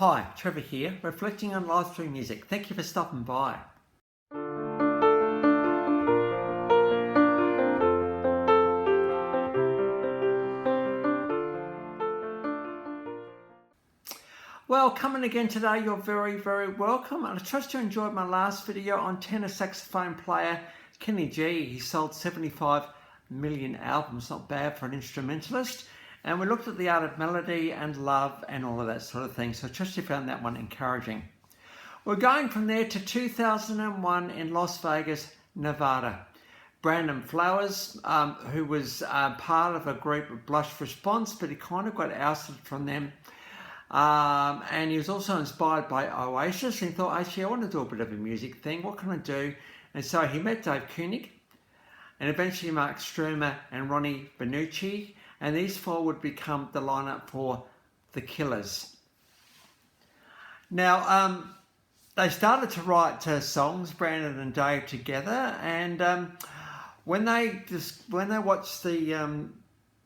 Hi, Trevor here, reflecting on life through music. Thank you for stopping by. Well, coming again today, you're very, very welcome. And I trust you enjoyed my last video on tenor saxophone player Kenny G. He sold 75 million albums, not bad for an instrumentalist. And we looked at the art of melody and love and all of that sort of thing. So I trust you found that one encouraging. We're going from there to 2001 in Las Vegas, Nevada. Brandon Flowers, who was part of a group of Blush Response, but he kind of got ousted from them. And he was also inspired by Oasis, and he thought, actually, I want to do a bit of a music thing. What can I do? And so he met Dave Koenig, and eventually Mark Sturmer and Ronnie Benucci, and these four would become the lineup for The Killers. Now, they started to write songs, Brandon and Dave together, and when they watched the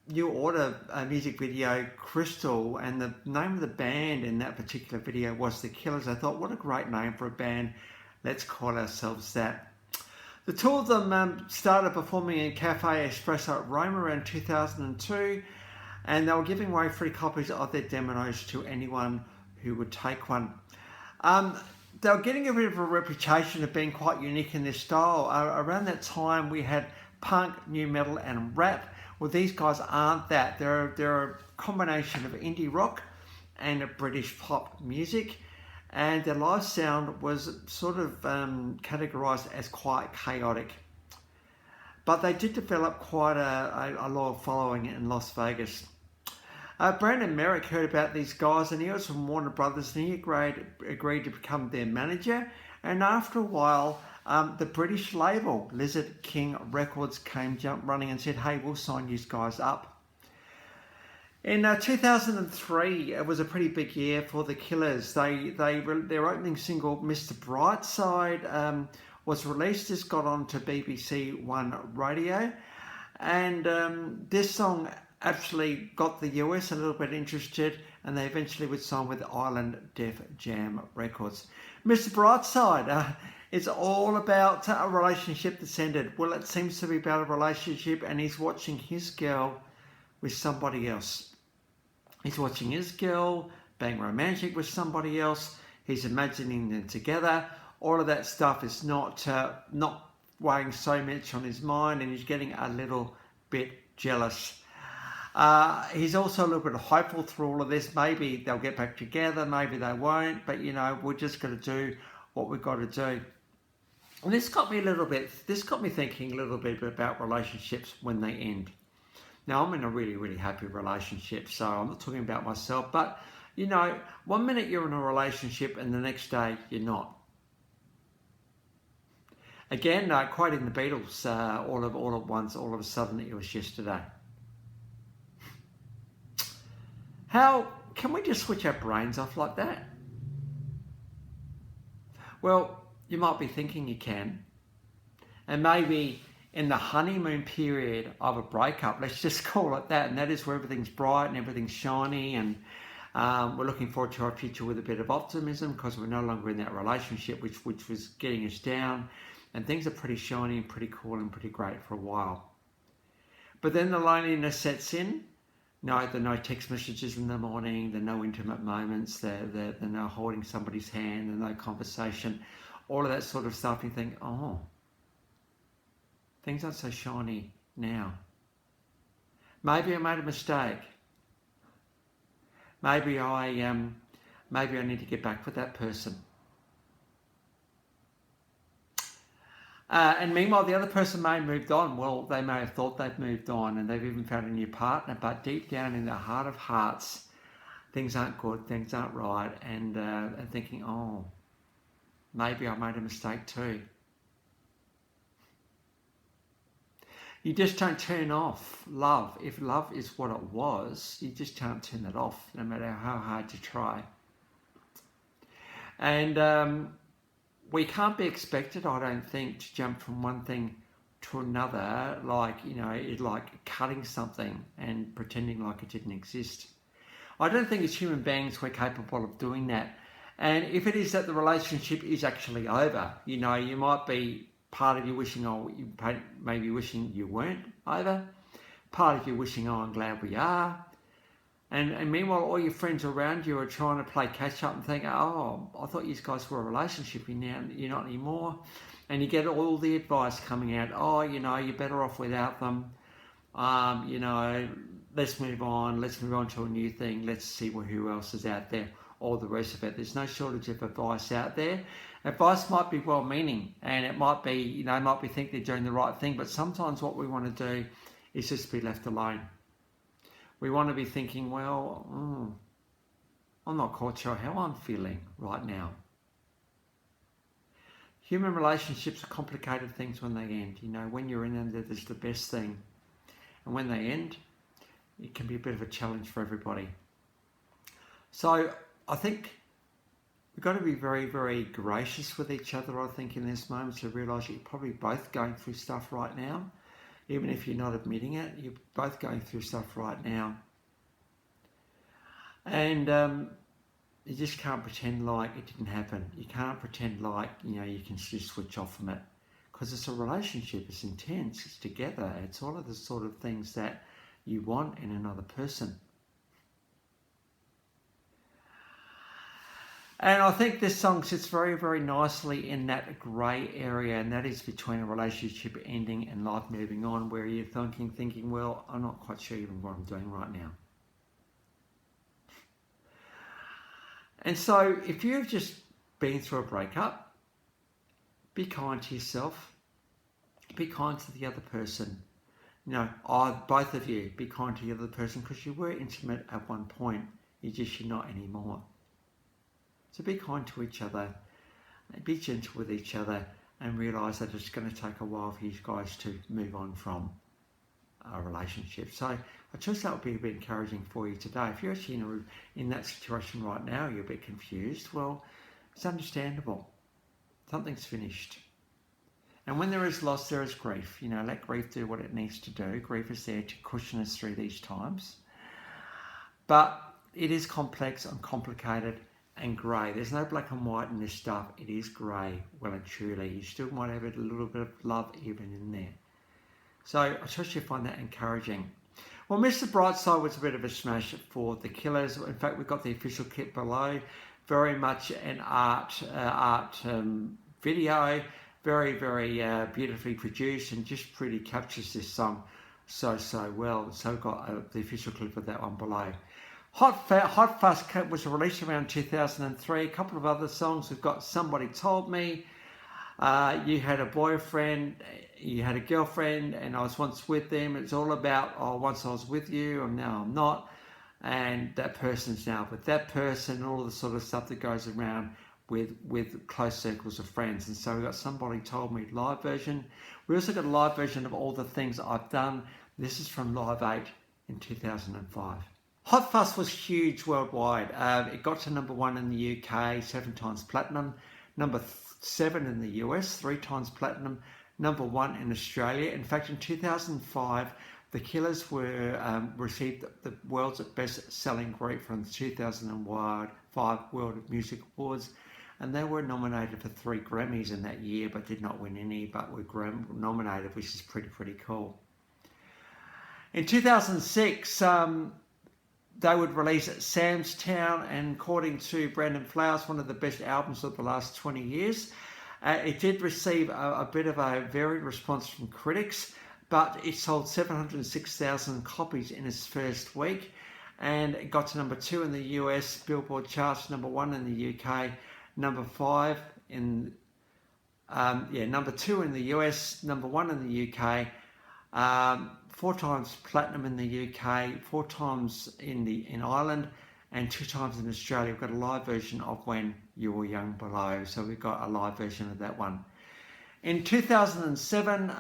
New Order music video, Crystal, and the name of the band in that particular video was The Killers, I thought, what a great name for a band. Let's call ourselves that. The two of them started performing in Cafe Espresso at Rome around 2002, and they were giving away free copies of their demos to anyone who would take one. They were getting a bit of a reputation of being quite unique in their style. Around that time, we had punk, new metal, and rap. Well, these guys aren't that. They're a combination of indie rock and British pop music. And their live sound was sort of categorised as quite chaotic. But they did develop quite a loyal following in Las Vegas. Brandon Merrick heard about these guys, and he was from Warner Brothers, and he agreed to become their manager. And after a while, the British label, Lizard King Records, came running and said, hey, we'll sign you guys up. In 2003, it was a pretty big year for The Killers. Their opening single, Mr. Brightside, was released. This got onto BBC One Radio, and this song actually got the US a little bit interested, and they eventually would sign with Island Def Jam Records. Mr. Brightside, it's all about a relationship that's ended. Well, it seems to be about a relationship, and he's watching his girl with somebody else. He's watching his girl being romantic with somebody else. He's imagining them together. All of that stuff is not weighing so much on his mind, and he's getting a little bit jealous. He's also a little bit hopeful through all of this. Maybe they'll get back together, maybe they won't, but you know, we're just going to do what we've got to do. And this got me thinking a little bit about relationships when they end. Now, I'm in a really, really happy relationship, so I'm not talking about myself, but you know, one minute you're in a relationship and the next day you're not. Again, quoting the Beatles, all at once, all of a sudden it was yesterday. How can we just switch our brains off like that? Well, you might be thinking you can. And maybe in the honeymoon period of a breakup, let's just call it that, and that is where everything's bright and everything's shiny, and we're looking forward to our future with a bit of optimism because we're no longer in that relationship which was getting us down, and things are pretty shiny and pretty cool and pretty great for a while. But then the loneliness sets in. No, the no text messages in the morning, the no intimate moments, the no holding somebody's hand, the no conversation, all of that sort of stuff. You think, oh, things aren't so shiny now. Maybe I made a mistake. Maybe I need to get back with that person. And meanwhile, the other person may have moved on. Well, they may have thought they've moved on and they've even found a new partner, but deep down in their heart of hearts, things aren't good, things aren't right, and thinking, oh, maybe I made a mistake too. You just don't turn off love. If love is what it was, you just can't turn it off, no matter how hard you try. And we can't be expected, I don't think, to jump from one thing to another, like, you know, like cutting something and pretending like it didn't exist. I don't think as human beings we're capable of doing that. And if it is that the relationship is actually over, you know, you might be part of you wishing, oh, you maybe wishing you weren't over. Part of you wishing, oh, I'm glad we are. And meanwhile, all your friends around you are trying to play catch up and think, oh, I thought you guys were a relationship, you're not anymore. And you get all the advice coming out, oh, you know, you're better off without them. You know, let's move on to a new thing. Let's see who else is out there, all the rest of it. There's no shortage of advice out there. Advice might be well-meaning, and it might be, you know, might be think they're doing the right thing, but sometimes what we want to do is just be left alone. We want to be thinking, well, I'm not quite sure how I'm feeling right now. Human relationships are complicated things when they end. You know, when you're in them, they're just the best thing. And when they end, it can be a bit of a challenge for everybody. So I think we've got to be very, very gracious with each other, I think, in this moment, to realise you're probably both going through stuff right now. Even if you're not admitting it, you're both going through stuff right now. And you just can't pretend like it didn't happen. You can't pretend like, you know, you can just switch off from it. Because it's a relationship, it's intense, it's together, it's all of the sort of things that you want in another person. And I think this song sits very, very nicely in that grey area, and that is between a relationship ending and life moving on, where you're thinking, well, I'm not quite sure even what I'm doing right now. And so if you've just been through a breakup, be kind to yourself, be kind to the other person. You know, both of you, be kind to the other person, because you were intimate at one point, you're not anymore. So be kind to each other, be gentle with each other, and realise that it's going to take a while for you guys to move on from a relationship. So I trust that would be a bit encouraging for you today. If you're actually in that situation right now, you're a bit confused, well, it's understandable. Something's finished. And when there is loss, there is grief. You know, let grief do what it needs to do. Grief is there to cushion us through these times. But it is complex and complicated and grey. There's no black and white in this stuff. It is grey, well and truly. You still might have a little bit of love even in there. So I trust you find that encouraging. Well, Mr. Brightside was a bit of a smash for the Killers. In fact, we've got the official clip below. Very much an art video. Very, very beautifully produced, and just pretty captures this song so well. So we've got the official clip of that one below. Hot Fuss was released around 2003. A couple of other songs. We've got Somebody Told Me. You had a boyfriend, you had a girlfriend, and I was once with them. It's all about, oh, once I was with you, and now I'm not. And that person's now with that person, all of the sort of stuff that goes around with close circles of friends. And so we've got Somebody Told Me live version. We also got a live version of All the Things I've Done. This is from Live 8 in 2005. Hot Fuss was huge worldwide. It got to #1 in the UK, 7 times platinum. Number 7 in the US, 3 times platinum. #1 in Australia. In fact, in 2005, the Killers received the world's best-selling group from the 2005 World Music Awards, and they were nominated for 3 Grammys in that year, but did not win any, but were nominated, which is pretty cool. In 2006, they would release Sam's Town, and according to Brandon Flowers, one of the best albums of the last 20 years. It did receive a bit of a varied response from critics, but it sold 706,000 copies in its first week, and it got to #2 in the US Billboard charts, #1 in the UK, #5 in #2 in the US, #1 in the UK. 4 times platinum in the UK, 4 times in Ireland, and 2 times in Australia. We've got a live version of When You Were Young below, so we've got a live version of that one. In 2007,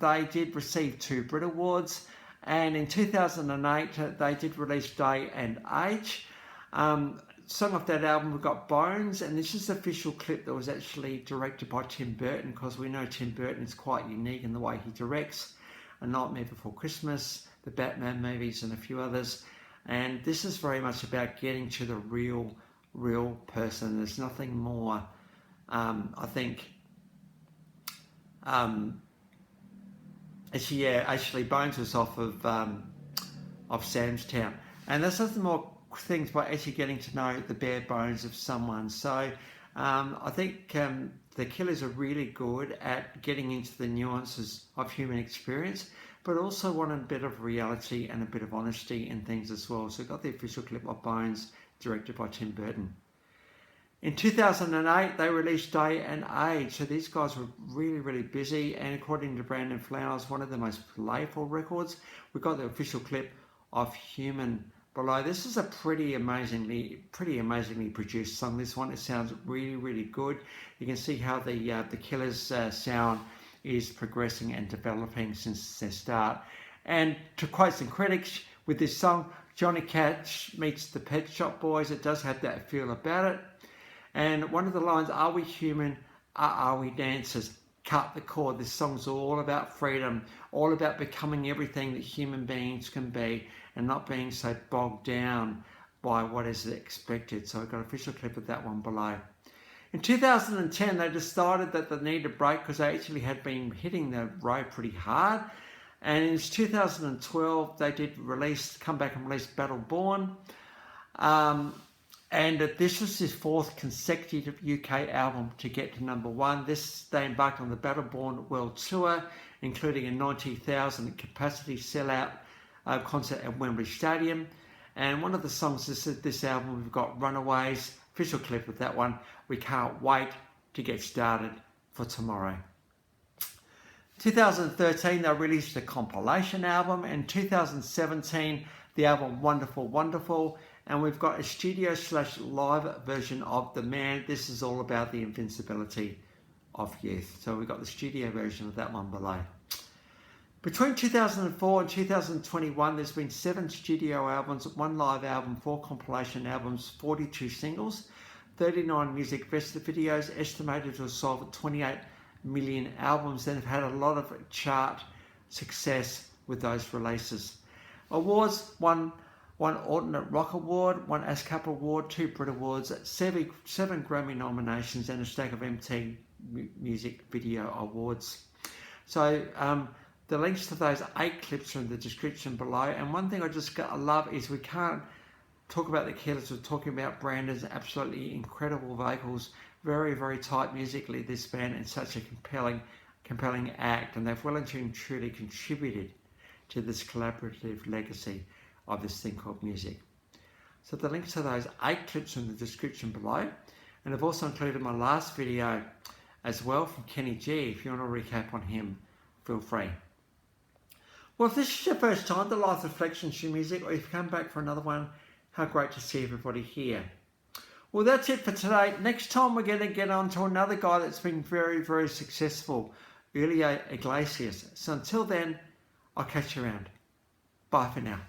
they did receive 2 Brit Awards, and in 2008, they did release Day and Age. Song off that album, we've got Bones, and this is the official clip that was actually directed by Tim Burton, because we know Tim Burton is quite unique in the way he directs. A Nightmare Before Christmas, the Batman movies, and a few others. And this is very much about getting to the real person. There's nothing more. I think actually Bones was off of Sam's Town, and there's nothing more things by actually getting to know the bare bones of someone. So I think the Killers are really good at getting into the nuances of human experience, but also want a bit of reality and a bit of honesty in things as well. So I got the official clip of Bones, directed by Tim Burton. In 2008, they released Day and Age. So these guys were really busy, and according to Brandon Flowers, one of the most playful records. We got the official clip of Human below. This is a pretty amazingly produced song. This one, it sounds really good. You can see how the Killers sound is progressing and developing since their start. And to quote some critics, with this song, Johnny Cash meets the Pet Shop Boys. It does have that feel about it. And one of the lines, are we human? Are we dancers? Cut the cord. This song's all about freedom, all about becoming everything that human beings can be and not being so bogged down by what is expected. So I've got an official clip of that one below. In 2010, they decided that they needed a break because they actually had been hitting the road pretty hard. And in 2012, they did come back and release Battle Born. And this was his fourth consecutive UK album to get to #1. They embarked on the Battle Born World Tour, including a 90,000 capacity sellout concert at Wembley Stadium. And one of the songs this album, we've got Runaways, official clip of that one. We can't wait to get started for tomorrow. 2013, they released a compilation album. In 2017, the album Wonderful Wonderful. And we've got a studio/live version of The Man. This is all about the invincibility of youth. So we've got the studio version of that one below. Between 2004 and 2021, there's been 7 studio albums, 1 live album, 4 compilation albums, 42 singles, 39 music videos, estimated to have sold 28 million albums, and have had a lot of chart success with those releases. Awards: one Alternate Rock Award, 1 ASCAP Award, 2 Brit Awards, 7 Grammy nominations, and a stack of MTV Music Video Awards. So the links to those 8 clips are in the description below. And one thing I love is we can't talk about the Killers without talking about Brandon's absolutely incredible vocals. Very tight musically, this band, and such a compelling act. And they've well and truly contributed to this collaborative legacy of this thing called music. So the links to those 8 clips are in the description below. And I've also included my last video as well from Kenny G. If you want to recap on him, feel free. Well, if this is your first time to Life Reflections through Music, or if you come back for another one, how great to see everybody here. Well, that's it for today. Next time we're going to get on to another guy that's been very successful, Julio Iglesias. So until then, I'll catch you around. Bye for now.